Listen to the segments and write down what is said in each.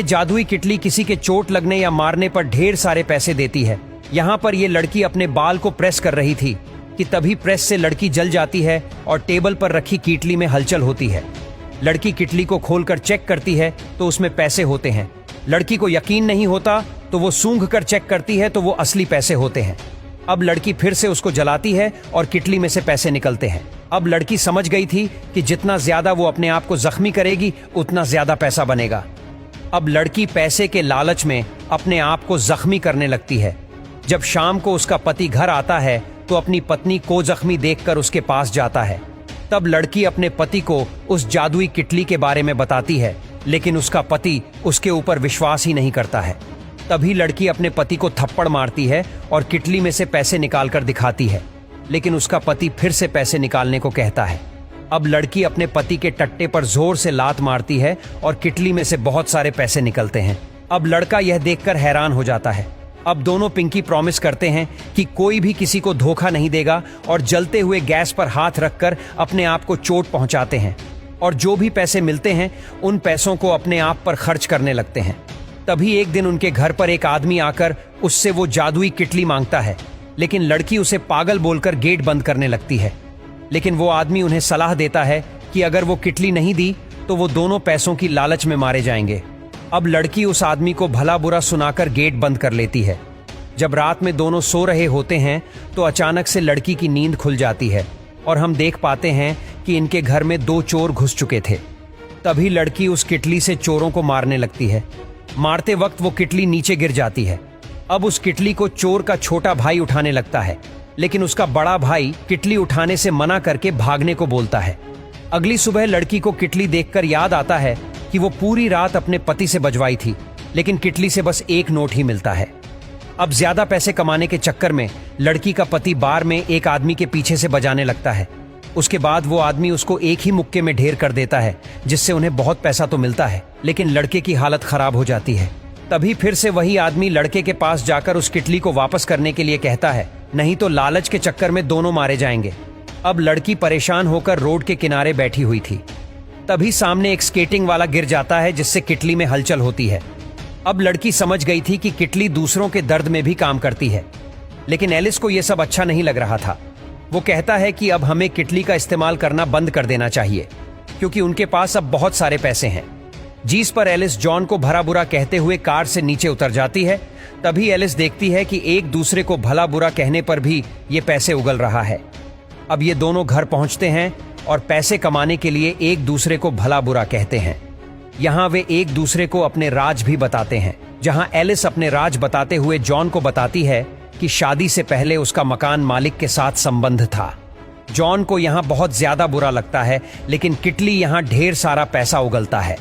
जादुई किटली किसी के चोट लगने या मारने पर ढेर सारे पैसे देती है। यहाँ पर यह लड़की अपने बाल को प्रेस कर रही थी कि तभी प्रेस से लड़की जल जाती है और टेबल पर रखी किटली में हलचल होती है। लड़की किटली को खोलकर चेक करती है तो उसमें पैसे होते हैं। लड़की को यकीन नहीं होता तो वो सूंघ कर चेक करती है तो वो असली पैसे होते हैं। अब लड़की फिर से उसको जलाती है और किटली में से पैसे निकलते हैं। अब लड़की समझ गई थी कि जितना ज्यादा वो अपने आप को जख्मी करेगी उतना ज्यादा पैसा बनेगा। अब लड़की पैसे के लालच में अपने आप को जख्मी करने लगती है। जब शाम को उसका पति घर आता है तो अपनी पत्नी को जख्मी देखकर उसके पास जाता है। तब लड़की अपने पति को उस जादुई किटली के बारे में बताती है, लेकिन उसका पति उसके ऊपर विश्वास ही नहीं करता है। तभी लड़की अपने पति को थप्पड़ मारती है और किटली में से पैसे निकालकर दिखाती है, लेकिन उसका पति फिर से पैसे निकालने को कहता है। अब लड़की अपने पति के टट्टे पर जोर से लात मारती है और किटली में से बहुत सारे पैसे निकलते हैं। अब लड़का यह देखकर हैरान हो जाता है। अब दोनों पिंकी प्रॉमिस करते हैं कि कोई भी किसी को धोखा नहीं देगा और जलते हुए गैस पर हाथ रखकर अपने आप को चोट पहुंचाते हैं और जो भी पैसे मिलते हैं उन पैसों को अपने आप पर खर्च करने लगते हैं। तभी एक दिन उनके घर पर एक आदमी आकर उससे वो जादुई किटली मांगता है, लेकिन लड़की उसे पागल बोलकर गेट बंद करने लगती है। लेकिन वो आदमी उन्हें सलाह देता है कि अगर वो किटली नहीं दी तो वो दोनों पैसों की लालच में मारे जाएंगे। अब लड़की उस आदमी को भला बुरा सुनाकर गेट बंद कर लेती है। जब रात में दोनों सो रहे होते हैं तो अचानक से लड़की की नींद खुल जाती है और हम देख पाते हैं कि इनके घर में 2 चोर घुस चुके थे। तभी लड़की उस किटली से चोरों को मारने लगती है। मारते वक्त वो किटली नीचे गिर जाती है। अब उस किटली को चोर का छोटा भाई उठाने लगता है, लेकिन उसका बड़ा भाई किटली उठाने से मना करके भागने को बोलता है। अगली सुबह लड़की को किटली देखकर याद आता है कि वो पूरी रात अपने पति से बजवाई थी, लेकिन किटली से बस 1 नोट ही मिलता है। अब ज्यादा पैसे कमाने के चक्कर में लड़की का पति बार में एक आदमी के पीछे से बजाने लगता है। उसके बाद वो आदमी उसको एक ही मुक्के में ढेर कर देता है, जिससे उन्हें बहुत पैसा तो मिलता है, लेकिन लड़के की हालत खराब हो जाती है। तभी फिर से वही आदमी लड़के के पास जाकर उस किटली को वापस करने के लिए कहता है, नहीं तो लालच के चक्कर में दोनों मारे जाएंगे। अब लड़की परेशान होकर रोड के किनारे बैठी हुई थी। तभी सामने एक स्केटिंग वाला गिर जाता है, जिससे किटली में हलचल होती है। अब लड़की समझ गई थी कि किटली दूसरों के दर्द में भी काम करती है, लेकिन एलिस को यह सब अच्छा नहीं लग रहा था। वो कहता है कि अब हमें किटली का इस्तेमाल करना बंद कर देना चाहिए, क्योंकि उनके पास अब बहुत सारे पैसे हैं। जिस पर एलिस जॉन को भला बुरा कहते हुए कार से नीचे उतर जाती है। तभी एलिस देखती है कि एक दूसरे को भला बुरा कहने पर भी ये पैसे उगल रहा है। अब ये दोनों घर पहुंचते हैं और पैसे कमाने के लिए एक दूसरे को भला बुरा कहते हैं। यहाँ वे एक दूसरे को अपने राज भी बताते हैं, जहाँ एलिस अपने राज बताते हुए जॉन को बताती है कि शादी से पहले उसका मकान मालिक के साथ संबंध था। जॉन को यहाँ बहुत ज्यादा बुरा लगता है, लेकिन किटली यहाँ ढेर सारा पैसा उगलता है।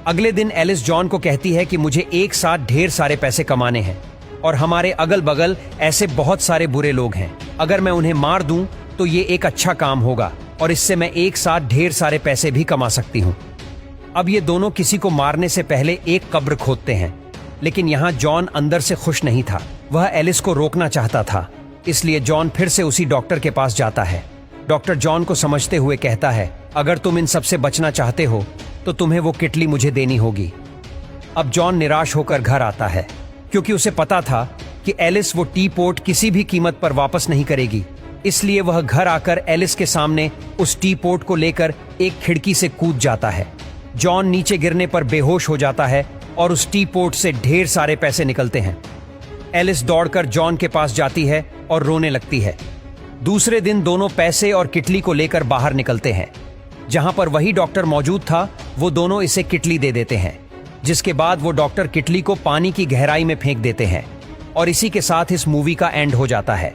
अगले दिन एलिस जॉन को कहती है कि मुझे एक साथ ढेर सारे पैसे कमाने हैं और हमारे अगल बगल ऐसे बहुत सारे बुरे लोग हैं। अगर मैं उन्हें मार दूं तो ये एक अच्छा काम होगा और इससे मैं एक साथ ढेर सारे पैसे भी कमा सकती हूँ। अब ये दोनों किसी को मारने से पहले एक कब्र खोदते हैं, लेकिन यहाँ जॉन अंदर से खुश नहीं था। वह एलिस को रोकना चाहता था, इसलिए जॉन फिर से उसी डॉक्टर के पास जाता है। डॉक्टर जॉन को समझते हुए कहता है, अगर तुम इन सबसे बचना चाहते हो तो तुम्हें वो किटली मुझे देनी होगी। अब जॉन निराश होकर घर आता है, क्योंकि उसे पता था कि एलिस वो टी पोट किसी भी कीमत पर वापस नहीं करेगी। इसलिए वह घर आकर एलिस के सामने उस टी पोट को लेकर एक खिड़की से कूद जाता है। जॉन नीचे गिरने पर बेहोश हो जाता है और उस टी पोट से ढेर सारे पैसे निकलते हैं। एलिस दौड़कर जॉन के पास जाती है और रोने लगती है। दूसरे दिन दोनों पैसे और किटली को लेकर बाहर निकलते हैं। जहां पर वही डॉक्टर मौजूद था, वो दोनों इसे किटली दे देते हैं, जिसके बाद वो डॉक्टर किटली को पानी की गहराई में फेंक देते हैं और इसी के साथ इस मूवी का एंड हो जाता है।